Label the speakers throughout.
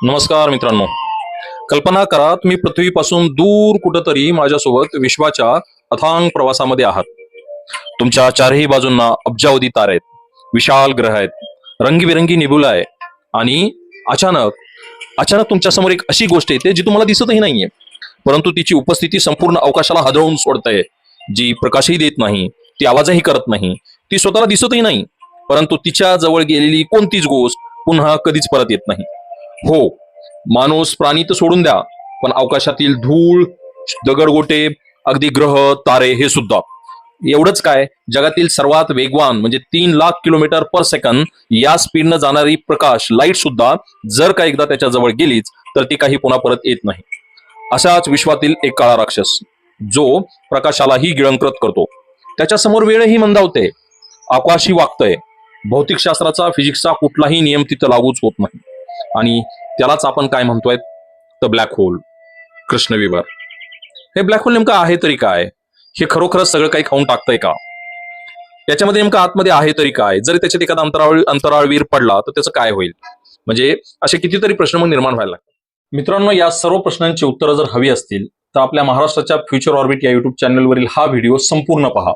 Speaker 1: नमस्कार मित्रांनो. कल्पना करा तुम्ही पृथ्वीपासून दूर कुठंतरी माझ्यासोबत विश्वाच्या अथांग प्रवासामध्ये आहात. तुमच्या चारही बाजूंना अब्जावधी तारे आहेत, विशाल ग्रह आहेत, रंगीबिरंगी निबुला आहे आणि अचानक अचानक तुमच्या समोर एक अशी गोष्ट येते जी तुम्हाला दिसतही नाहीये, परंतु तिची उपस्थिती संपूर्ण अवकाशाला हादरवून सोडते. जी प्रकाशही देत नाही, ती आवाजही करत नाही, ती स्वतःला दिसतही नाही, परंतु तिच्या जवळ गेलेली कोणतीच गोष्ट पुन्हा कधीच परत येत नाही. हो, माणूस प्राणी तर सोडून द्या, पण अवकाशातील धूळ, दगडगोटे, अगदी ग्रह, तारे हे सुद्धा. एवढंच काय, जगातील सर्वात वेगवान म्हणजे 3 लाख किलोमीटर पर सेकंद या स्पीडनं जाणारी प्रकाश लाईट सुद्धा जर का एकदा त्याच्या जवळ गेलीच तर ती काही पुन्हा परत येत नाही. अशाच विश्वातील एक काळा राक्षस जो प्रकाशालाही गिळंकृत करतो. त्याच्या समोर वेळही मंदावते, आकाशही वागतंय. भौतिकशास्त्राचा, फिजिक्सचा कुठलाही नियम तिथं लागूच होत नाही आणि त्यालाच आपण काय म्हणतोय तर ब्लॅक होल, कृष्णविवर. हे ब्लॅक होल नेमकं आहे तरी काय? हे खरोखरच सगळं काही खाऊन टाकतंय का? त्याच्यामध्ये नेमकं आतमध्ये आहे तरी काय? जरी त्याच्यात एखादा अंतराळवीर पडला तर त्याचं काय होईल? म्हणजे असे कितीतरी प्रश्न मग निर्माण व्हायला लागतात. मित्रांनो, या सर्व प्रश्नांची उत्तरं जर हवी असतील तर आपल्या महाराष्ट्राच्या फ्युचर ऑर्बिट या युट्यूब चॅनलवरील हा व्हिडिओ संपूर्ण पहा.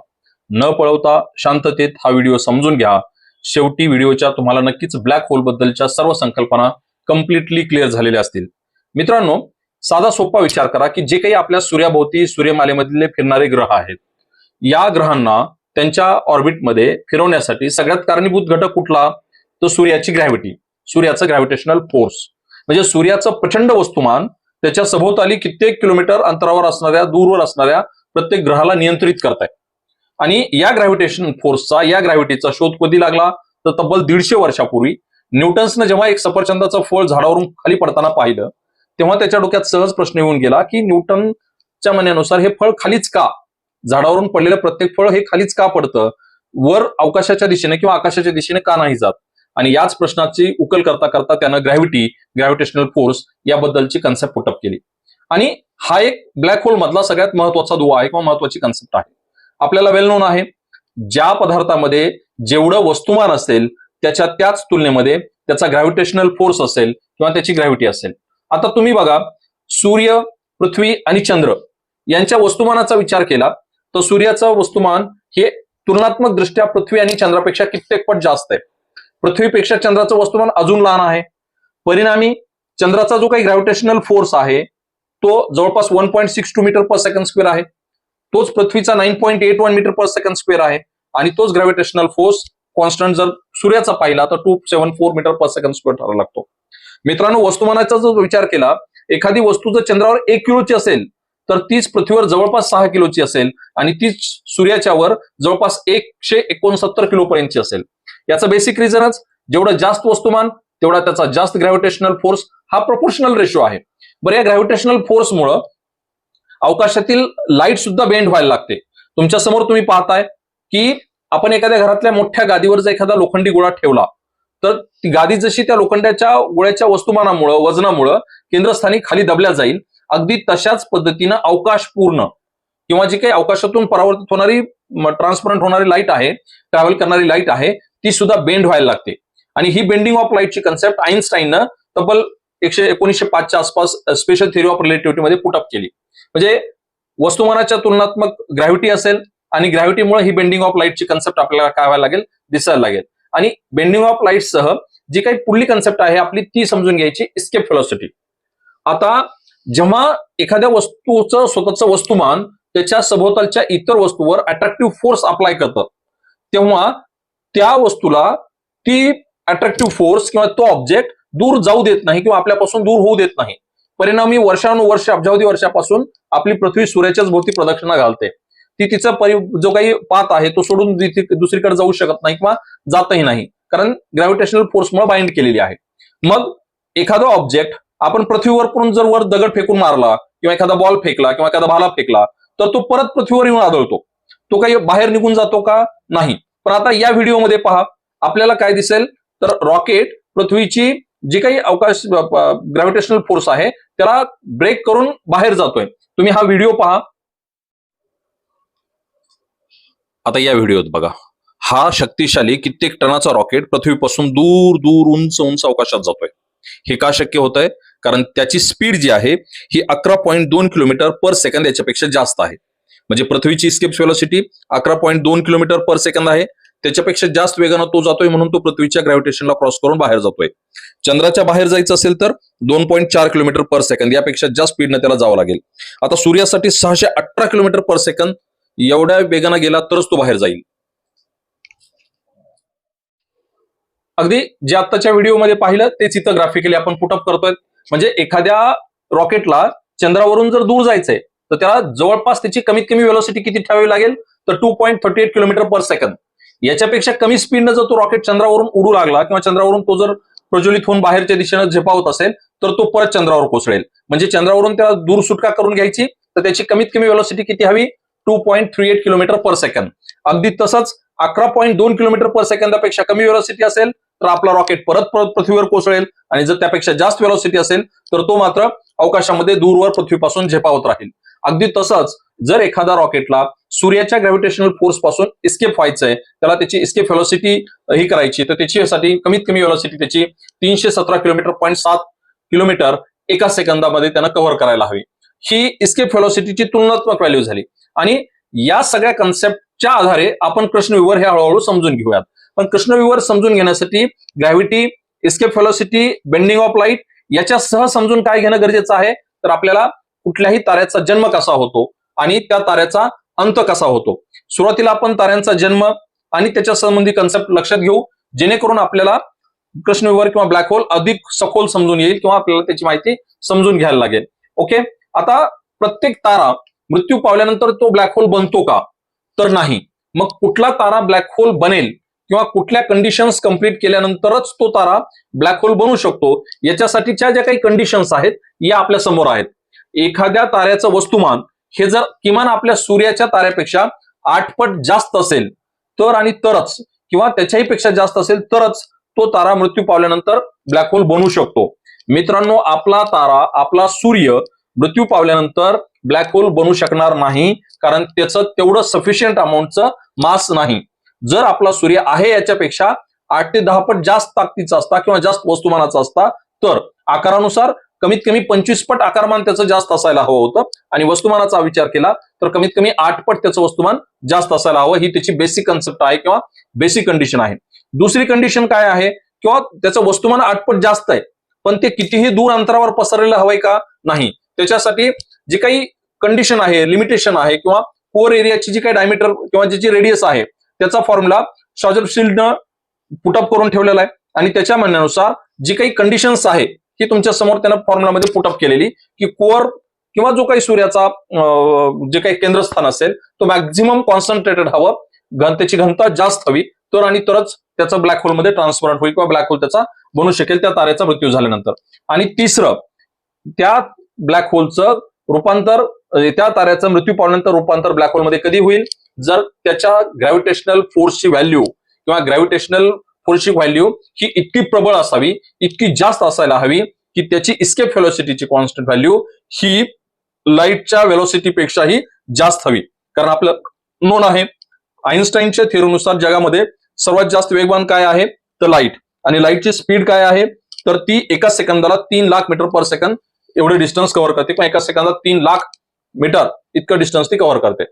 Speaker 1: न पळवता शांततेत हा व्हिडिओ समजून घ्या. शेवटी व्हिडिओच्या तुम्हाला नक्कीच ब्लॅक होल बद्दलच्या सर्व संकल्पना कम्प्लिटली क्लिअर झालेल्या असतील. मित्रांनो, साधा सोपा विचार करा की जे काही आपल्या सूर्याभोवती सूर्यमालेमधले फिरणारे ग्रह आहेत, या ग्रहांना त्यांच्या ऑर्बिटमध्ये फिरवण्यासाठी सगळ्यात कारणीभूत घटक कुठला? तर सूर्याची ग्रॅव्हिटी, सूर्याचं ग्रॅव्हिटेशनल फोर्स. म्हणजे सूर्याचं प्रचंड वस्तुमान त्याच्या सभोवताली कित्येक किलोमीटर अंतरावर असणाऱ्या, दूरवर असणाऱ्या प्रत्येक ग्रहाला नियंत्रित करताय. आणि या ग्रॅव्हिटेशन फोर्सचा, या ग्रॅव्हिटीचा शोध कधी लागला तर तब्बल 150 वर्षापूर्वी न्यूटन्सनं जेव्हा एक सफरचंदाचं फळ झाडावरून खाली पडताना पाहिलं, तेव्हा त्याच्या डोक्यात सहज प्रश्न येऊन गेला की न्यूटनच्या म्हणण्यानुसार हे फळ खालीच का, झाडावरून पडलेलं प्रत्येक फळ हे खालीच का पडतं, वर अवकाशाच्या दिशेने किंवा आकाशाच्या दिशेने का नाही जात? आणि याच प्रश्नाची उकल करता करता त्यानं ग्रॅव्हिटेशनल फोर्स याबद्दलची कन्सेप्ट पुटअप केली. आणि हा एक ब्लॅक होल मधला सगळ्यात महत्वाचा दुवा आहे किंवा महत्वाची कन्सेप्ट आहे. आपल्याला वेल नोन आहे, ज्या पदार्थामध्ये जेवढं वस्तुमान असेल त्याच्या त्याच तुलनेमध्ये त्याचा ग्रॅव्हिटेशनल फोर्स असेल किंवा त्याची ग्रॅव्हिटी असेल. आता तुम्ही बघा, सूर्य, पृथ्वी आणि चंद्र यांच्या वस्तुमानाचा विचार केला तर सूर्याचं वस्तुमान हे तुलनात्मक दृष्ट्या पृथ्वी आणि चंद्रापेक्षा कित्येक पट जास्त आहे. पृथ्वीपेक्षा चंद्राचं वस्तुमान अजून लहान आहे. परिणामी चंद्राचा जो काही ग्रॅव्हिटेशनल फोर्स आहे तो जवळपास 1.62 मीटर पर सेकंड स्क्वेअर आहे. तोच पृथ्वीचा 9.81 मीटर पर सेकंड स्क्वेअर आहे. आणि तोच ग्रॅव्हिटेशनल फोर्स कॉन्स्टंट जर सूर्याचा पाहिला तर 274 मीटर पर सेकंड स्क्वेअर ठरावा लागतो. मित्रांनो, वस्तुमानाचा जर विचार केला, एखादी वस्तू जर चंद्रावर 1 किलोची असेल तर तीच पृथ्वीवर जवळपास 6 किलोची असेल आणि तीच सूर्याच्या वर जवळपास 169 किलो पर्यंतची असेल. याचं बेसिक रिझनच, जेवढं जास्त वस्तुमान तेवढा त्याचा जास्त ग्रॅव्हिटेशनल फोर्स, हा प्रोपोर्शनल रेशो आहे. बरं, या ग्रॅव्हिटेशनल फोर्समुळं अवकाशातील लाईट सुद्धा बेंड व्हायला लागते. तुमच्या समोर तुम्ही पाहताय की आपण एखाद्या घरातल्या मोठ्या गादीवर जर एखादा लोखंडी गोळा ठेवला तर ती गादी जशी त्या लोखंडाच्या गोळ्याच्या वस्तुमानामुळं, वजनामुळं केंद्रस्थानी खाली दबल्या जाईल, अगदी तशाच पद्धतीनं अवकाश पूर्ण किंवा जी काही अवकाशातून परावर्तित होणारी, ट्रान्सपरंट होणारी लाईट आहे, ट्रॅव्हल करणारी लाईट आहे, ती सुद्धा बेंड व्हायला लागते. आणि ही बेंडिंग ऑफ लाईटची कन्सेप्ट आईन्स्टाईननं तब्बल 1905 च्या आसपास स्पेशल थिअरी ऑफ रिलेटिव्हिटी मध्ये पुटअप केली. म्हणजे वस्तुमानाच्या तुलनात्मक ग्रॅव्हिटी असेल आणि ग्रॅव्हिटीमुळे ही बेंडिंग ऑफ लाईटची कन्सेप्ट आपल्याला काय व्हायला लागेल, दिसायला लागेल. आणि बेंडिंग ऑफ लाईट सह जी काही पुढली कन्सेप्ट आहे आपली ती समजून घ्यायची, इस्केप व्हेलॉसिटी. आता जेव्हा एखाद्या वस्तूचं स्वतःचं वस्तुमान त्याच्या सभोवतालच्या इतर वस्तूवर अट्रॅक्टिव्ह फोर्स अप्लाय करतं, तेव्हा त्या वस्तूला ती अट्रॅक्टिव्ह फोर्स किंवा तो ऑब्जेक्ट दूर जाऊ देत नाही किंवा आपल्यापासून दूर होऊ देत नाही. परिणामी वर्षानुवर्ष, अब्जावधी वर्षापासून आपली पृथ्वी सूर्याच्याच भोवती प्रदक्षिणा घालते. ती तिचा जो काही पाथ आहे तो सोडून दुसरीकडे जाऊ शकत नाही किंवा जातही नाही, कारण ग्रॅव्हिटेशनल फोर्समुळे बाइंड केलेली आहे. मग एखादा ऑब्जेक्ट आपण पृथ्वीवर जर वर दगड फेकून मारला किंवा एखादा बॉल फेकला किंवा एखादा भाला फेकला तर तो परत पृथ्वीवर येऊन आदळतो. तो काही बाहेर निघून जातो का? नाही. पण आता या व्हिडिओमध्ये पहा, आपल्याला काय दिसेल तर रॉकेट पृथ्वीची जी काही अवकाश ग्रॅव्हिटेशनल फोर्स आहे त्याला ब्रेक करून बाहेर जातोय. तुम्ही हा व्हिडिओ पहा. आता या व्हिडिओत बघा, हा शक्तिशाली कित्येक टनाचा रॉकेट पृथ्वीपासून दूर दूर उंच उंच अवकाशात जातोय. हे का शक्य होत आहे? कारण त्याची स्पीड जी आहे ही 11.2 किलोमीटर पर सेकंद याच्यापेक्षा जास्त आहे. म्हणजे पृथ्वीची escape velocity 11.2 kilometre per second आहे. त्याच्यापेक्षा जास्त वेगानं तो जातोय म्हणून तो पृथ्वीच्या ग्रॅव्हिटेशनला क्रॉस करून बाहेर जातोय. चंद्राच्या बाहेर जायचं असेल तर 2.4 किलोमीटर पर सेकंद यापेक्षा जास्त स्पीडनं त्याला जावं लागेल. आता सूर्यासाठी 618 किलोमीटर पर सेकंद एवढ्या वेगानं गेला तरच तो बाहेर जाईल. अगदी जे आत्ताच्या व्हिडिओमध्ये पाहिलं तेच इथं ग्राफिकली आपण पुटअप करतोय. म्हणजे एखाद्या रॉकेटला चंद्रावरून जर दूर जायचंय तर त्याला जवळपास त्याची कमीत कमी व्हेलॉसिटी किती ठेवावी लागेल? तर 2.38 किलोमीटर पर सेकंद. याच्यापेक्षा कमी स्पीडनं जर तो रॉकेट चंद्रावरून उडू लागला किंवा चंद्रावरून तो जर प्रज्वलित होऊन बाहेरच्या दिशेनं झेपावत असेल तर तो परत चंद्रावर कोसळेल. म्हणजे चंद्रावरून त्याला दूर सुटका करून घ्यायची तर त्याची कमीत कमी व्हेलॉसिटी किती हवी? 2.38 किलोमीटर पर सेकंद. अगदी तसंच 11.2 किलोमीटर पर सेकंदापेक्षा कमी व्हेलॉसिटी असेल तर आपला रॉकेट परत परत पृथ्वीवर कोसळेल आणि जर त्यापेक्षा जास्त व्हेलॉसिटी असेल तर तो मात्र अवकाशामध्ये दूरवर पृथ्वीपासून झेपावत राहील. अगदी तसंच जर एखादा रॉकेटला सूर्याच्या ग्रॅव्हिटेशनल फोर्स पासून इस्केप व्हायचंय, त्याला त्याची इस्केप व्हेलॉसिटी ही करायची तर त्याच्यासाठी कमीत कमी व्हेलॉसिटी त्याची 317.7 किलोमीटर एका सेकंदामध्ये त्यानं कव्हर करायला हवी. ही इस्केप व्हेलॉसिटीची तुलनात्मक व्हॅल्यू झाली. आणि या सगळ्या कन्सेप्टच्या आधारे आपण कृष्णविवर हे हळूहळू समजून घेऊयात. पण कृष्णविवर समजून घेण्यासाठी gravity, escape velocity, bending of light याच्यासह समजून काय घेणं गरजेचं आहे? तर आपल्याला कुठल्याही ताऱ्याचा जन्म कसा होतो आणि त्या ताऱ्याचा अंत कसा होतो. सुरुवातीला आपण ताऱ्यांचा जन्म आणि त्याच्या संबंधी कन्सेप्ट लक्षात घेऊ जेणेकरून आपल्याला कृष्णविवर किंवा ब्लॅक होल अधिक सखोल समजून येईल किंवा आपल्याला त्याची माहिती समजून घ्यायला लागेल. ओके, आता प्रत्येक तारा मृत्यू पावल्यानंतर तो ब्लॅक होल बनतो का? तर नाही. मग कुठला तारा ब्लॅक होल बनेल किंवा कुठल्या कंडिशन्स कंप्लीट केल्यानंतरच तो तारा ब्लॅक होल बनू शकतो याच्यासाठीच्या ज्या काही कंडिशन्स आहेत या आपल्या समोर आहेत. एखाद्या ताऱ्याचं वस्तुमान हे जर किमान आपल्या सूर्याच्या ताऱ्यापेक्षा 8 पट जास्त असेल तर आणि तरच किंवा त्याच्याही पेक्षा जास्त असेल तरच तो तारा मृत्यू पावल्यानंतर ब्लॅक होल बनू शकतो. मित्रांनो, आपला तारा, आपला सूर्य मृत्यू पावल्यानंतर ब्लॅक होल बनू शकणार नाही कारण त्याचं तेवढं सफिशियंट अमाऊंटचं मास नाही. जर आपला सूर्य आहे याच्यापेक्षा 8 ते 10 पट जास्त ताकदीचा असता किंवा जास्त वस्तुमानाचा असता तर आकारानुसार कमीत कमी 25 पट आकारमान त्याचं जास्त असायला हवं होतं आणि वस्तुमानाचा विचार केला तर कमीत कमी 8 पट त्याचं वस्तुमान जास्त असायला हवं. ही त्याची बेसिक कन्सेप्ट आहे किंवा बेसिक कंडिशन आहे. दुसरी कंडिशन काय आहे? किंवा त्याचं वस्तुमान 8 पट जास्त आहे पण ते कितीही दूर अंतरावर पसरलेलं हवंय का? नाही. त्याच्यासाठी जी काही कंडिशन आहे, लिमिटेशन आहे किंवा कोर एरियाची जी काही डायमीटर किंवा ज्याची रेडियस आहे त्याचा फॉर्म्युला शॉजरफिल्डनं पुटअप करून ठेवलेला आहे आणि त्याच्या म्हणण्यानुसार जी काही कंडिशन्स आहे ही तुमच्या समोर त्यानं फॉर्म्युलामध्ये पुटअप केलेली की कोर किंवा जो काही सूर्याचा जे काही केंद्रस्थान असेल तो मॅक्झिमम कॉन्सन्ट्रेटेड हवं, त्याची घनता जास्त हवी तर आणि तरच त्याचं ब्लॅक होलमध्ये ट्रान्सफरंट होईल किंवा ब्लॅक होल त्याचा बनू शकेल त्या ताऱ्याचा मृत्यू झाल्यानंतर. आणि तिसरं, त्या ब्लॅक होलचं रूपांतर, त्या ताऱ्याचं मृत्यू पावल्यानंतर रूपांतर ब्लॅक होलमध्ये कधी होईल? जर त्याच्या ग्रॅव्हिटेशनल फोर्सची व्हॅल्यू किंवा ग्रॅव्हिटेशनल फोर्सची व्हॅल्यू ही इतकी प्रबळ असावी, इतकी जास्त असायला हवी की त्याची इस्केप व्हेलॉसिटीची कॉन्स्टंट व्हॅल्यू ही लाईटच्या व्हेलॉसिटीपेक्षाही जास्त हवी. कारण आपलं नोन आहे आइन्स्टाईनच्या थेअरीनुसार जगामध्ये सर्वात जास्त वेगवान काय आहे? तर लाईट. आणि लाईटची स्पीड काय आहे? तर ती एका सेकंदाला 3 लाख मीटर पर सेकंद एवढे डिस्टन्स कव्हर करते. पण एका सेकंदात 3 लाख मीटर इतकं डिस्टन्स ती कव्हर करते.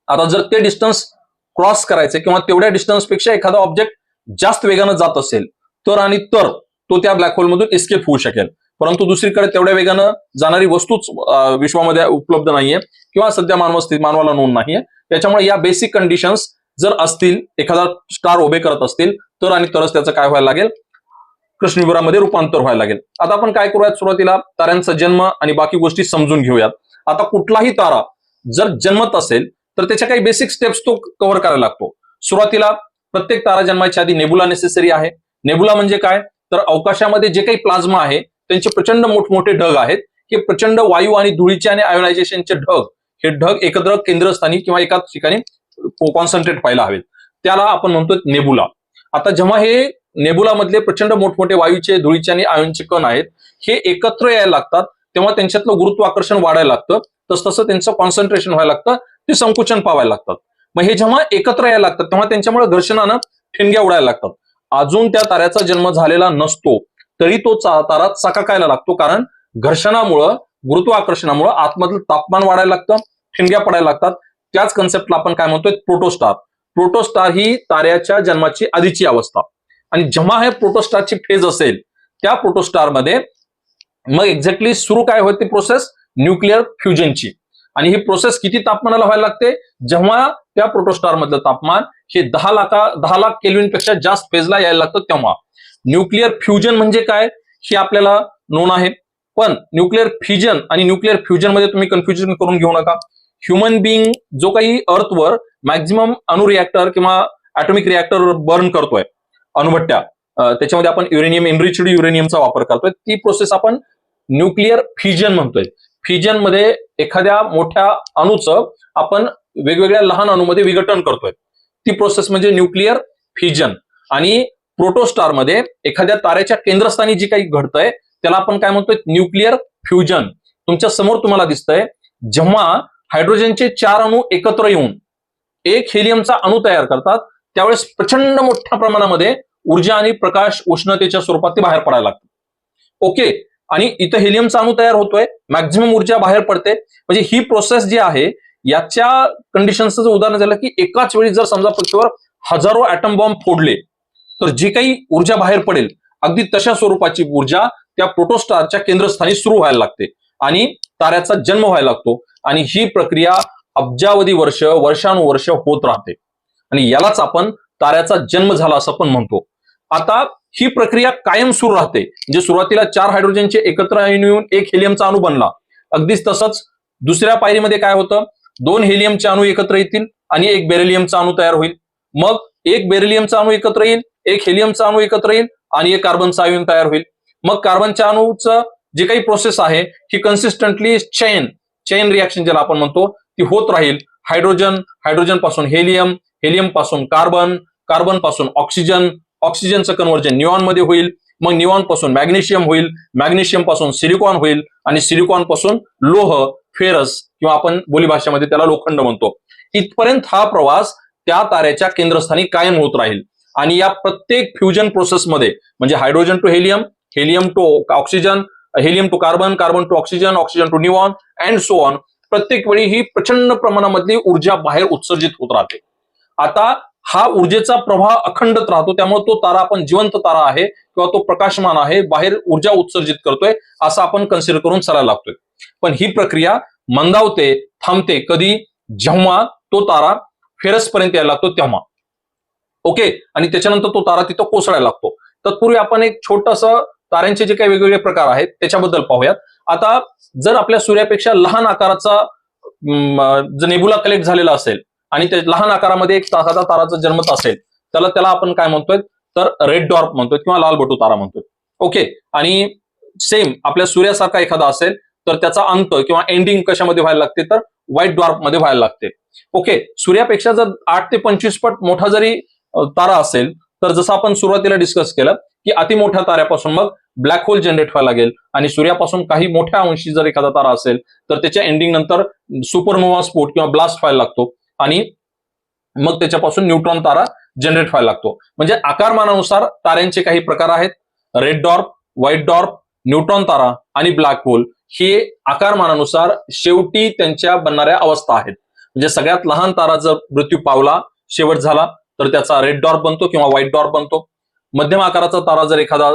Speaker 1: आता जर ते डिस्टन्स क्रॉस करायचे किंवा तेवढ्या डिस्टन्सपेक्षा एखादा ऑब्जेक्ट जास्त वेगानं जात असेल तर आणि तर तो त्या ब्लॅक होलमधून एस्केप होऊ शकेल. परंतु दुसरीकडे तेवढ्या वेगानं जाणारी वस्तूच विश्वामध्ये उपलब्ध नाहीये किंवा सध्या मानवाला नोंद नाहीये. त्याच्यामुळे या बेसिक कंडिशन्स जर असतील, एखादा स्टार उभे करत असतील तर आणि तरच त्याचं काय व्हायला लागेल? कृष्णविवरामध्ये रूपांतर व्हायला लागेल. आता आपण काय करूयात? सुरुवातीला ताऱ्यांचा जन्म आणि बाकी गोष्टी समजून घेऊयात. आता कुठलाही तारा जर जन्मत असेल तर त्याच्या काही बेसिक स्टेप्स तो कव्हर करायला लागतो. सुरुवातीला प्रत्येक तारा जन्माच्या आधी नेबुला नेसेसरी आहे. नेबुला म्हणजे काय? तर अवकाशामध्ये जे काही प्लाझ्मा आहे त्यांचे प्रचंड मोठमोठे ढग आहेत. हे प्रचंड वायू आणि धुळीचे आणि आयोनायझेशनचे ढग, हे ढग एकत्र केंद्रस्थानी किंवा एकाच ठिकाणी कॉन्सन्ट्रेट व्हायला हवेत. त्याला आपण म्हणतो नेबुला. आता जेव्हा हे नेबुला मधले प्रचंड मोठमोठे वायूचे, धुळीचे आणि आयनचे कण आहेत हे एकत्र यायला लागतात तेव्हा त्यांच्यातलं गुरुत्वाकर्षण वाढायला लागतं. तसं त्यांचं कॉन्सन्ट्रेशन व्हायला लागतं, ते संकुचन पावायला लागतात. मग हे जेव्हा एकत्र यायला लागतात तेव्हा त्यांच्यामुळे घर्षणानं ठिणग्या उडायला लागतात. अजून त्या ताऱ्याचा जन्म झालेला नसतो तरी तो तारा चकाकायला लागतो, कारण घर्षणामुळं, गुरुत्वाकर्षणामुळं आतमधलं तापमान वाढायला लागतं, ठिणग्या पडायला लागतात. त्याच कन्सेप्टला आपण काय म्हणतोय, प्रोटोस्टार. प्रोटोस्टार ही ताऱ्याच्या जन्माची आधीची अवस्था, आणि जेव्हा हे प्रोटोस्टारची फेज असेल त्या प्रोटोस्टारमध्ये मग एक्झॅक्टली सुरू काय होते प्रोसेस, न्यूक्लिअर फ्युजनची. आणि ही प्रोसेस किती तापमानाला व्हायला लागते, जेव्हा त्या प्रोटोस्टार मधलं तापमान हे 10 लाख केल्विन पेक्षा जास्त फेजला यायला लागतं तेव्हा. न्यूक्लिअर फ्युजन म्हणजे काय हे आपल्याला नोन आहे, पण न्यूक्लिअर फिजन आणि न्यूक्लिअर फ्युजन मध्ये तुम्ही कन्फ्युजन करून घेऊ नका. ह्युमन बिईंग जो काही अर्थवर मॅक्झिमम अणुरिएक्टर किंवा ॲटॉमिक रिएक्टर बर्न करतोय, अणुभट्ट्या, त्याच्यामध्ये आपण युरेनियम, एनरिच्ड युरेनियमचा वापर करतोय, ती प्रोसेस आपण न्यूक्लिअर फिजन म्हणतोय. फिजन मध्ये एखाद्या मोठ्या अणूचं आपण वेगवेगळ्या लहान अणूमध्ये विघटन करतोय, ती प्रोसेस म्हणजे न्यूक्लिअर फिजन. आणि प्रोटोस्टार मध्ये एखाद्या ताऱ्याच्या केंद्रस्थानी जी काही घडतंय त्याला आपण काय म्हणतोय, न्यूक्लिअर फ्युजन. तुमच्या समोर तुम्हाला दिसतंय, जेव्हा हायड्रोजनचे 4 अणू एकत्र येऊन एक हेलियमचा अणू तयार करतात, त्यावेळेस प्रचंड मोठ्या प्रमाणामध्ये ऊर्जा आणि प्रकाश उष्णतेच्या स्वरूपात ते बाहेर पडायला लागतं. ओके, आणि इथं हेलियमचा अणू तयार होतोय, मॅक्झिमम ऊर्जा बाहेर पडते. म्हणजे ही प्रोसेस जी आहे याच्या कंडिशनचं उदाहरण झालं की एकाच वेळी जर समजा पृथ्वीवर हजारो ॲटम बॉम्ब फोडले तर जी काही ऊर्जा बाहेर पडेल अगदी तशा स्वरूपाची ऊर्जा त्या प्रोटोस्टारच्या केंद्रस्थानी सुरू व्हायला लागते आणि ताऱ्याचा जन्म व्हायला लागतो. आणि ही प्रक्रिया अब्जावधी वर्ष, वर्षानुवर्ष होत राहते, आणि यालाच आपण ताऱ्याचा जन्म झाला असं पण म्हणतो. आता ही प्रक्रिया कायम सुरू राहते. म्हणजे सुरुवातीला 4 हायड्रोजनचे एकत्र येऊन एक हेलियमचा अणू बनला, अगदीच तसंच दुसऱ्या पायरीमध्ये काय होतं, 2 हेलियमचे अणू एकत्र येतील आणि एक बेरिलियमचा अणू तयार होईल. मग एक बेरिलियमचा अणू एकत्र येईल, एक हेलियमचा अणू एकत्र येईल आणि एक कार्बनचा अणू तयार होईल. मग कार्बनच्या अणूचं जे काही प्रोसेस आहे ही कन्सिस्टंटली चेन रिॲक्शन ज्याला आपण म्हणतो ती होत राहील. हायड्रोजन पासून हेलियम, हेलियम पासून कार्बन, कार्बन पासून ऑक्सिजन, ऑक्सिजनचं कन्व्हर्जन निऑन मध्ये होईल. मग निऑन पासून मॅग्नेशियम होईल, मॅग्नेशियम पासून सिलिकॉन होईल आणि सिलिकॉन पासून लोह, फेरस किंवा आपण बोलीभाषेमध्ये त्याला लोखंड म्हणतो. इथपर्यंत हा प्रवास त्या ताऱ्याच्या केंद्रस्थानी कायम होत राहील. आणि या प्रत्येक फ्युजन प्रोसेसमध्ये म्हणजे hydrogen to helium, helium to oxygen, helium to carbon, carbon to oxygen, oxygen to neon and so on, प्रत्येक वेळी ही प्रचंड प्रमाणामधली ऊर्जा बाहेर उत्सर्जित होत राहते. आता हा ऊर्जेचा प्रवाह अखंडत राहतो, त्यामुळे तो तारा आपण जिवंत तारा आहे किंवा तो प्रकाशमान आहे, बाहेर ऊर्जा उत्सर्जित करतोय असं आपण कन्सिडर करून चालायला लागतोय. पण ही प्रक्रिया मंदावते, थांबते कधी, जेव्हा तो तारा फेरस पर्यंत यायला लागतो तेव्हा. ओके, आणि त्याच्यानंतर तो तारा तिथं कोसळायला लागतो. तत्पूर्वी आपण एक छोटंसं ताऱ्यांचे जे काही वेगवेगळे प्रकार आहेत त्याच्याबद्दल पाहूयात. आता जर आपल्या सूर्यापेक्षा लहान आकाराचा जर नेबुला कलेक्ट झालेला असेल आणि त्या लहान आकारामध्ये एक तासाचा ताराचा जन्मत असेल, त्याला आपण काय म्हणतोय, तर रेड डॉर्फ म्हणतोय किंवा लाल बटू तारा म्हणतोय. ओके, आणि सेम आपल्या सूर्यासारखा एखादा असेल तर त्याचा अंत किंवा एंडिंग कशामध्ये व्हायला लागते, तर व्हाईट डॉर्फ मध्ये व्हायला लागते. ओके, सूर्यापेक्षा जर 8 ते 25 पट मोठा जरी तारा असेल तर जसं आपण सुरुवातीला डिस्कस केलं की अतिमोठ्या ताऱ्यापासून मग ब्लॅक होल जनरेट व्हायला लागेल, आणि सूर्यापासून काही मोठ्या अंशी जर एखादा तारा असेल तर त्याच्या एंडिंग नंतर सुपरनोवा स्फोट किंवा ब्लास्ट व्हायला लागतो आणि मग त्याच्यापासून न्यूट्रॉन तारा जनरेट व्हायला लागतो. म्हणजे आकारमानानुसार ताऱ्यांचे काही प्रकार आहेत. Red dwarf, white dwarf, neutron तारा आणि ब्लॅक होल हे आकारमानानुसार शेवटी त्यांच्या बनणाऱ्या अवस्था आहेत. म्हणजे सगळ्यात लहान तारा जर मृत्यू पावला, शेवट झाला, तर त्याचा रेड डॉर्फ बनतो किंवा व्हाईट डॉर्फ बनतो. मध्यम आकाराचा तारा जर एखादा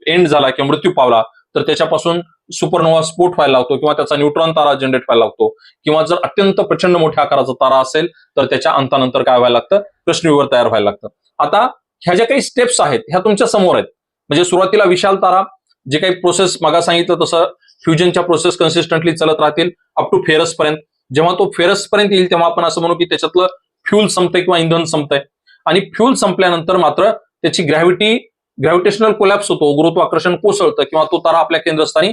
Speaker 1: एंड झाला किंवा मृत्यू पावला तर त्याच्यापासून सुपरनोवा स्फोट व्हायला लागतो किंवा त्याचा न्यूट्रॉन तारा जनरेट व्हायला लागतो. किंवा जर अत्यंत प्रचंड मोठ्या आकाराचा तारा असेल तर त्याच्या अंतानंतर काय व्हायला लागतं, कृष्णविवर तयार व्हायला लागतं. आता ह्या ज्या काही स्टेप्स आहेत ह्या तुमच्या समोर आहेत. म्हणजे सुरुवातीला विशाल तारा, जे काही प्रोसेस मागा सांगितलं तसं फ्युजनच्या प्रोसेस कन्सिस्टंटली चालत राहतील अप टू फेरस पर्यंत. जेव्हा तो फेरस पर्यंत येईल तेव्हा आपण असं म्हणू की त्याच्यातलं फ्यूल संपतंय किंवा इंधन संपतंय. आणि फ्यूल संपल्यानंतर मात्र त्याची ग्रॅव्हिटेशनल कोलॅप्स होतो, गुरुत्वाकर्षण कोसळतं किंवा तो तारा आपल्या केंद्रस्थानी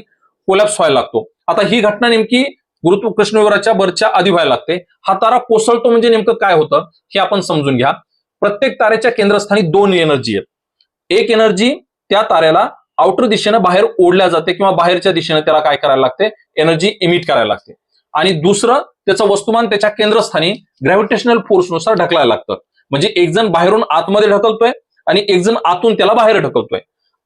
Speaker 1: कोलॅप्स व्हायला लागतो. आता ही घटना नेमकी कृष्णविवराच्या बरच्या आधी व्हायला लागते. हा तारा कोसळतो म्हणजे नेमकं काय होतं हे आपण समजून घ्या. प्रत्येक ताऱ्याच्या केंद्रस्थानी 2 एनर्जी आहेत. एक एनर्जी त्या ताऱ्याला आउटर दिशेनं बाहेर ओढल्या जाते किंवा बाहेरच्या दिशेने त्याला काय करायला लागते, एनर्जी इमिट करायला लागते. आणि दुसरं त्याचं वस्तुमान त्याच्या केंद्रस्थानी ग्रॅव्हिटेशनल फोर्सनुसार ढकलायला लागतं. म्हणजे एक जण बाहेरून आतमध्ये ढकलतोय आणि एक जण आतून त्याला बाहेर ढकलतोय.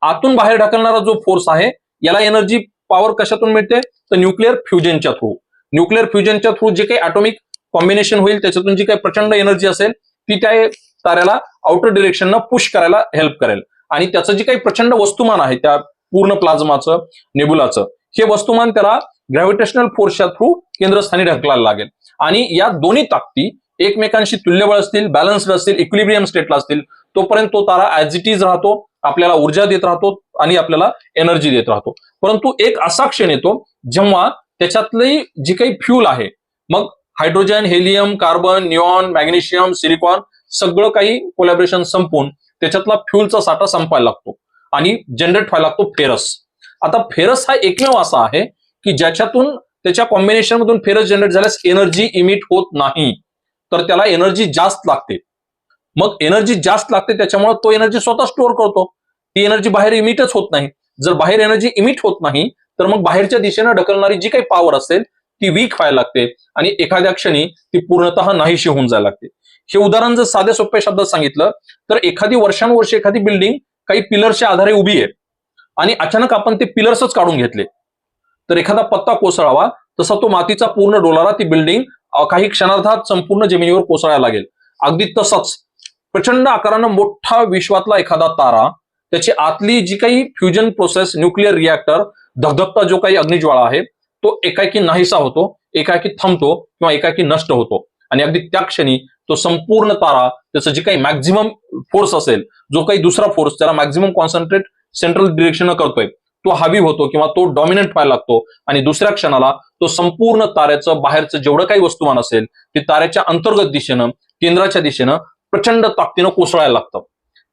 Speaker 1: आतून बाहेर ढकलणारा जो फोर्स आहे याला एनर्जी पॉवर कशातून मिळते, तर न्यूक्लिअर फ्युजनच्या थ्रू. न्यूक्लिअर फ्युजनच्या थ्रू जे काही ॲटॉमिक कॉम्बिनेशन होईल त्याच्यातून जी काही प्रचंड एनर्जी असेल ती त्या ताऱ्याला आउटर डिरेक्शननं पुश करायला हेल्प करेल. आणि त्याचं जे काही प्रचंड वस्तुमान आहे त्या पूर्ण प्लाझ्माचं, नेबुलाचं, हे वस्तुमान त्याला ग्रॅव्हिटेशनल फोर्सच्या थ्रू केंद्रस्थानी ढकलायला लागेल. आणि या दोन्ही ताकदी एकमेकांशी तुल्यबळ असतील, बॅलन्स्ड असतील, इक्विलिब्रियम स्टेटला असतील, तोपर्यंत तो तारा ऍज इट इज राहतो, आपल्याला ऊर्जा देत राहतो आणि आपल्याला एनर्जी देत राहतो. परंतु एक असा क्षण येतो जेव्हा त्याच्यातली जी काही फ्यूल आहे, मग hydrogen, helium, carbon, neon, magnesium, silicon, सगळं काही कोलॅबरेशन संपून त्याच्यातला फ्यूलचा साठा संपायला लागतो आणि जनरेट व्हायला लागतो फेरस. आता फेरस हा एकमेव असा आहे की ज्याच्यातून त्याच्या कॉम्बिनेशन मधून फेरस जनरेट झाल्यास एनर्जी इमिट होत नाही, तर त्याला एनर्जी जास्त लागते. मग एनर्जी जास्त लागते त्याच्यामुळे तो एनर्जी स्वतः स्टोअर करतो, ती एनर्जी बाहेर इमिटच होत नाही. जर बाहेर एनर्जी इमिट होत नाही तर मग बाहेरच्या दिशेनं ढकलणारी जी काही पॉवर असेल ती वीक व्हायला लागते आणि एखाद्या क्षणी ती पूर्णतः नाहीशी होऊन जायला लागते. हे उदाहरण जर साध्या सोप्या शब्दात सांगितलं तर एखादी वर्षानुवर्षे एखादी बिल्डिंग काही पिलर्सच्या आधारे उभी आहे आणि अचानक आपण ते पिलर्सच काढून घेतले तर एखादा पत्ता कोसळावा तसा तो मातीचा पूर्ण डोलारा ती बिल्डिंग काही क्षणार्धात संपूर्ण जमिनीवर कोसळायला लागेल. अगदी तसंच प्रचंड आकारानं मोठा विश्वातला एखादा तारा, त्याची आतली जी काही फ्युजन प्रोसेस, न्यूक्लिअर रिॲक्टर, धगधगता जो काही अग्निज्वाळा आहे तो एकाएकी नाहीसा होतो, एकाएकी थांबतो किंवा एकाएकी नष्ट होतो. आणि अगदी त्या क्षणी तो संपूर्ण तारा त्याचं जे काही मॅक्झिमम फोर्स असेल, जो काही दुसरा फोर्स त्याला मॅक्झिमम कॉन्सन्ट्रेट सेंट्रल डिरेक्शन करतोय तो हावी होतो किंवा तो डॉमिनंट व्हायला लागतो आणि दुसऱ्या क्षणाला तो संपूर्ण ताऱ्याचं बाहेरचं जेवढं काही वस्तुमान असेल ते ताऱ्याच्या अंतर्गत दिशेनं, केंद्राच्या दिशेनं प्रचंड ताकदीनं कोसळायला लागतं.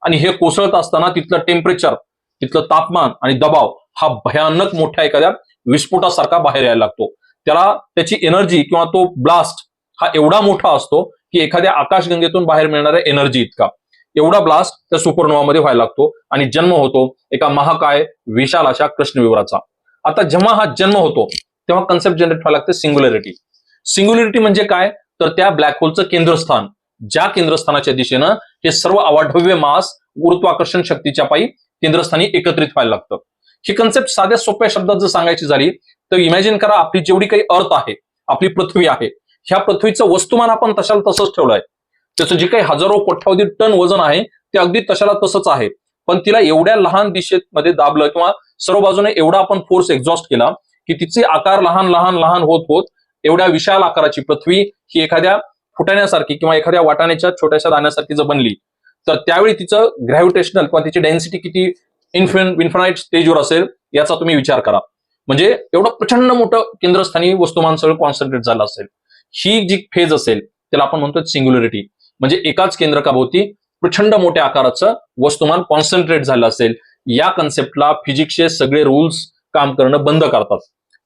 Speaker 1: आणि हे कोसळत असताना तिथलं टेम्परेचर, तिथलं तापमान आणि दबाव हा भयानक मोठ्या एखाद्या विस्फोटासारखा बाहेर यायला लागतो. त्याला त्याची एनर्जी किंवा तो ब्लास्ट हा एवढा मोठा असतो की एखाद्या आकाशगंगेतून बाहेर मिळणाऱ्या एनर्जी इतका. एवढा ब्लास्ट त्या सुपरनोवामध्ये व्हायला लागतो आणि जन्म होतो एका महाकाय विशाल अशा कृष्णविवराचा. आता जेव्हा हा जन्म होतो तेव्हा कन्सेप्ट जनरेट व्हायला लागते सिंग्युलॅरिटी. सिंग्युलॅरिटी म्हणजे काय, तर त्या ब्लॅक होलचं केंद्रस्थान, ज्या केंद्रस्थानाच्या दिशेनं हे सर्व अवाढव्य मास गुरुत्वाकर्षण शक्तीच्या पायी केंद्रस्थानी एकत्रित व्हायला लागतं. ही कन्सेप्ट साध्या सोप्या शब्दात जर सांगायची झाली तर इमॅजिन करा, आपली जेवढी काही अर्थ आहे, आपली पृथ्वी आहे, ह्या पृथ्वीचं वस्तुमान आपण तशाला तसंच ठेवलंय. त्याचं जे काही हजारो कोट्यावधी टन वजन आहे ते अगदी तशाला तसंच आहे. पण तिला एवढ्या लहान दिशेमध्ये दाबलं किंवा सर्व बाजूने एवढा आपण फोर्स एक्झॉस्ट केला की तिचे आकार लहान लहान लहान होत होत एवढ्या विशाल आकाराची पृथ्वी ही एखाद्या फुटाण्यासारखी किंवा एखाद्या वाटाण्याच्या छोट्याशा दाण्यासारखी जर बनली तर त्यावेळी तिचं ग्रॅव्हिटेशनल किंवा तिची डेन्सिटी किती इन्फिनाइट स्टेजवर असेल याचा तुम्ही विचार करा. म्हणजे एवढं प्रचंड मोठं केंद्रस्थानी वस्तुमान सगळं कॉन्सन्ट्रेट झालं असेल. ही जी फेज असेल त्याला आपण म्हणतो सिंग्युलॅरिटी. म्हणजे एकाच केंद्रकाभोवती प्रचंड मोठ्या आकाराचं वस्तुमान कॉन्सन्ट्रेट झालं असेल. या कन्सेप्टला फिजिक्सचे सगळे रूल्स काम करणं बंद करतात.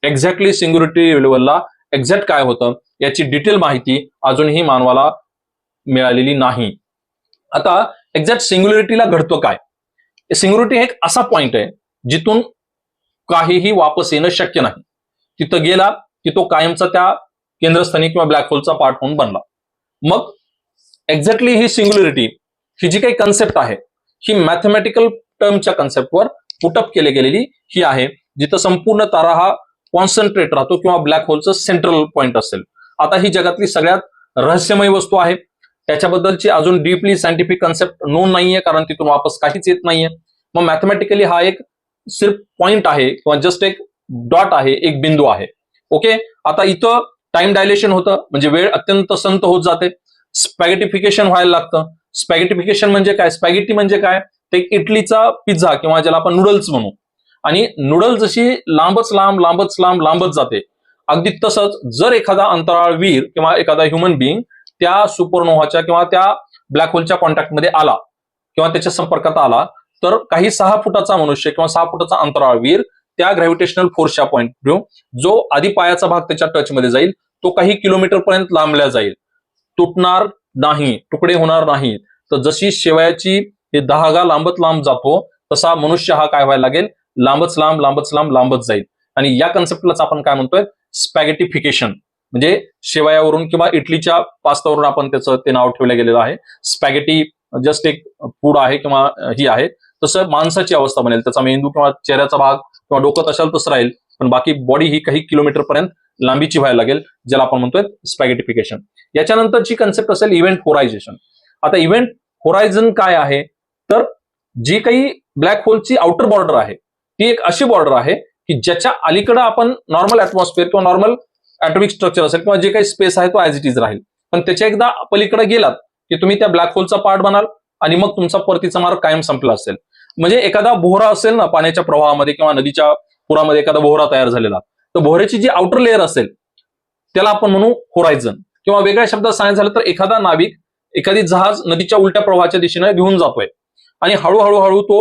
Speaker 1: एक्झॅक्टली सिंग्युलॅरिटी लेवलला एक्झॅक्ट काय होतं याची डिटेल माहिती अजूनही मानवाला मिळालेली नाही. आता एक्झॅक्ट सिंग्युलॅरिटीला घडतं काय, सिंग्युलॅरिटी एक असा पॉइंट आहे जिथून काहीही वापस येणं शक्य नाही. तिथं गेला की तो कायमचा त्या केंद्रस्थानी किंवा ब्लॅक होलचा पार्ट होऊन बनला. मग एक्झॅक्टली ही सिंग्युलॅरिटी, ही जी काही कन्सेप्ट आहे ही मॅथमॅटिकल टर्मच्या कन्सेप्टवर पुटअप केली गेलेली ही आहे, जिथं संपूर्ण तारा हा कॉन्सन्ट्रेट राहतो किंवा ब्लॅक होलचं सेंट्रल पॉइंट असेल. आता ही जगातली सगळ्यात रहस्यमय वस्तू आहे. त्याच्याबद्दलची अजून डीपली सायंटिफिक कन्सेप्ट नोन नाहीये, कारण तिथून वापस काहीच येत नाहीये. मग मॅथमॅटिकली हा एक सिर्फ पॉइंट आहे किंवा जस्ट एक डॉट आहे, एक बिंदू आहे. ओके, आता इथं टाइम डायलेशन होतं, म्हणजे वेळ अत्यंत संत होत जाते. स्पॅगेटिफिकेशन व्हायला लागतं. स्पॅगेटिफिकेशन म्हणजे काय, स्पॅगेटी म्हणजे काय, ते इटलीचा पिझ्झा किंवा ज्याला आपण नूडल्स म्हणू. आणि नूडल्स जशी लांबच लांब लांबच लांब लांबच जाते, अगदी तसंच जर एखादा अंतराळवीर किंवा एखादा ह्युमन बिईंग त्या सुपरनोव्हाच्या किंवा त्या ब्लॅक होलच्या कॉन्टॅक्टमध्ये आला किंवा त्याच्या संपर्कात आला तर काही 6 फुटाचा मनुष्य किंवा 6 फुटाचा अंतराळवीर त्या ग्रॅव्हिटेशनल फोर्सच्या पॉइंट घेऊन जो आधी पायाचा भाग त्याच्या टचमध्ये जाईल तो काही किलोमीटर पर्यंत लांबल्या जाईल, तुटणार नाही, तुकडे होणार नाही. तर जशी शेवयाची हे धागा लांबत लांब जातो तसा मनुष्य हा काय व्हायला लागेल, लांबच लांब लांबच लांब लांबच जाईल. आणि या कन्सेप्टलाच आपण काय म्हणतोय, स्पॅगेटिफिकेशन. म्हणजे शेवयावरून किंवा इटलीच्या पास्तावरून आपण त्याचं ते नाव ठेवलं गेलेलं आहे. स्पॅगेटी जस्ट एक फूड आहे किंवा ही आहे. तसं माणसाची अवस्था बनेल, त्याचा मेंदू किंवा चेहऱ्याचा भाग किंवा डोकं तशाल तसं राहील, पण बाकी बॉडी ही काही किलोमीटर पर्यंत लांबीची व्हायला लागेल, ज्याला आपण म्हणतोय स्पॅगेटिफिकेशन. याच्यानंतरची कन्सेप्ट असेल इव्हेंट होरायझेशन. आता इव्हेंट होरायझन काय आहे, तर जी काही ब्लॅक होलची आउटर बॉर्डर आहे ती एक अशी बॉर्डर आहे की ज्याच्या अलीकडे आपण नॉर्मल ऍटमॉस्फिअर किंवा नॉर्मल ॲटॉमिक स्ट्रक्चर असेल किंवा जे काही स्पेस आहे तो ऍज इट इज राहील, पण त्याच्या एकदा पलीकडे गेलात की तुम्ही त्या ब्लॅक होलचा पार्ट बनाल आणि मग तुमचा परतीचा मार्ग कायम संपला असेल. म्हणजे एखादा बोहरा असेल ना पाण्याच्या प्रवाहामध्ये किंवा नदीच्या पुरामध्ये एखादा बोहरा तयार झालेला, तर बोहऱ्याची जी आउटर लेअर असेल त्याला आपण म्हणू होरायझन. किंवा वेगळ्या शब्दात सांगायचं झालं तर एखादा नाविक एखादी जहाज नदीच्या उलट्या प्रवाहाच्या दिशेने घेऊन जातोय आणि हळूहळू तो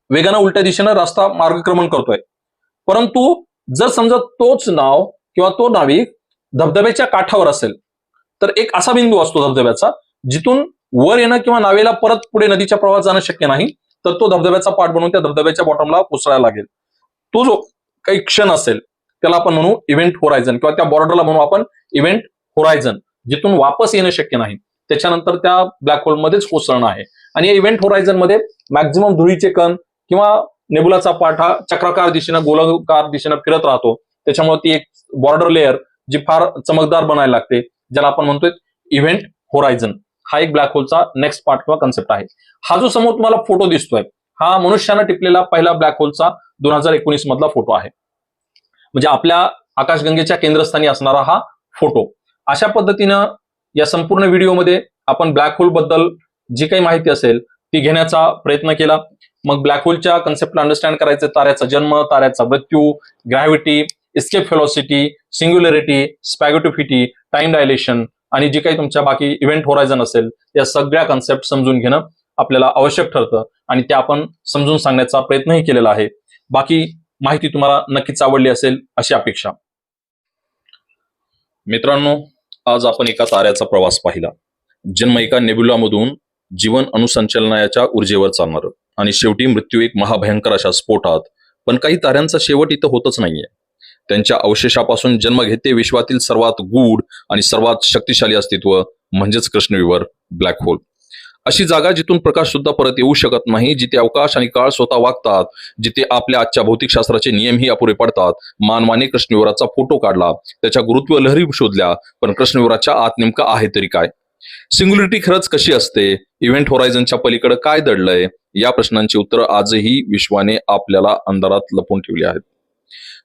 Speaker 1: वेगानं उलट्या दिशेनं रस्ता मार्गक्रमण करतोय. परंतु जर समजा तोच नाव किंवा तो नाविक धबधब्याच्या काठावर असेल, तर एक असा बिंदू असतो धबधब्याचा जिथून वर येणं किंवा नावेला परत पुढे नदीच्या प्रवाहात जाणं शक्य नाही, तर तो धबधब्याचा पाठ बनवून त्या धबधब्याच्या बॉटमला कोसळायला लागेल. तो जो काही क्षण असेल त्याला आपण म्हणू इव्हेंट होरायझन किंवा त्या बॉर्डरला म्हणू आपण इव्हेंट होरायझन, जिथून वापस येणं शक्य नाही, त्याच्यानंतर त्या ब्लॅक होलमध्येच कोसळणं आहे. आणि या इव्हेंट होरायझन मध्ये मॅक्झिमम धुळीचे कण किंवा नेबुलाचा पाठ हा चक्राकार दिशेनं गोलाकार दिशेनं फिरत राहतो. त्याच्यामुळे ती एक बॉर्डर लेअर जी फार चमकदार बनायला लागते, ज्याला आपण म्हणतोय इव्हेंट होरायझन. हा एक ब्लॅक होलचा नेक्स्ट पार्ट किंवा कन्सेप्ट आहे. हा जो समोर तुम्हाला फोटो दिसतोय हा मनुष्यानं टिपलेला पहिला ब्लॅक होलचा 2019 मधला फोटो आहे. म्हणजे आपल्या आकाशगंगेच्या केंद्रस्थानी असणारा हा फोटो. अशा पद्धतीनं या संपूर्ण व्हिडिओमध्ये आपण ब्लॅक होल बद्दल जी काही माहिती असेल ती घेण्याचा प्रयत्न केला. मग ब्लॅक होलच्या कन्सेप्टला अंडरस्टँड करायचे, ताऱ्याचा जन्म, ताऱ्याचा मृत्यू, ग्रॅव्हिटी, इस्केप व्हेलॉसिटी, सिंग्युलॅरिटी, स्पॅगोटिफिटी, टाइम डायलेशन आणि जी काही तुमच्या बाकी इव्हेंट होरायझन असेल या सगळ्या कन्सेप्ट समजून घेणं आपल्याला आवश्यक ठरतं आणि ते आपण समजून सांगण्याचा प्रयत्नही केलेला आहे. बाकी माहिती तुम्हाला नक्कीच आवडली असेल अशी अपेक्षा. मित्रांनो, आज आपण एका ताऱ्याचा प्रवास पाहिला. जन्म एका नेब्युलामधून जीवन अनुसंचालनाच्या ऊर्जेवर चालणार आणि शेवटी मृत्यू एक महाभयंकर अशा स्फोटात. पण काही ताऱ्यांचा शेवट इथं होतच नाहीये. त्यांच्या अवशेषापासून जन्म घेते विश्वातील सर्वात गूढ आणि सर्वात शक्तिशाली अस्तित्व म्हणजेच कृष्णविवर ब्लॅक होल. अशी जागा जिथून प्रकाश सुद्धा परत येऊ शकत नाही, जिथे अवकाश आणि काळ स्वतः वागतात, जिथे आपल्या आजच्या भौतिकशास्त्राचे नियमही अपुरे पडतात. मानवाने कृष्णविवराचा फोटो काढला, त्याच्या गुरुत्व लहरी शोधल्या, पण कृष्णविवराच्या आत नेमकं आहे तरी काय? सिंग्युलॅरिटी खरंच कशी असते? इव्हेंट होरायझनच्या पलीकडे काय दडलंय? या प्रश्नांची उत्तरं आजही विश्वाने आपल्याला अंधारात लपवून ठेवली आहेत.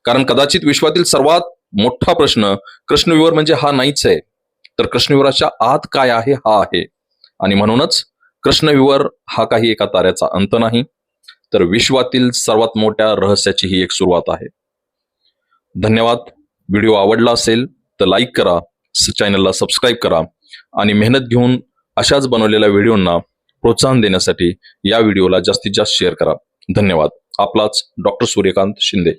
Speaker 1: कारण कदाचित विश्वातील सर्वात मोठा प्रश्न कृष्णविवर म्हणजे हा नाहीच आहे, तर कृष्णविवराच्या आत काय आहे हा आहे. आणि म्हणूनच कृष्णविवर हा काही एका ताऱ्याचा अंत नाही, तर विश्वातील सर्वात मोठ्या रहस्याची ही एक सुरुवात आहे. धन्यवाद. व्हिडिओ आवडला असेल तर लाईक करा, चॅनलला सबस्क्राईब करा आणि मेहनत घेऊन अशाच बनवलेल्या व्हिडिओंना प्रोत्साहन देण्यासाठी या व्हिडिओला जास्तीत जास्त शेअर करा. धन्यवाद. आपलाच डॉक्टर सूर्यकांत शिंदे.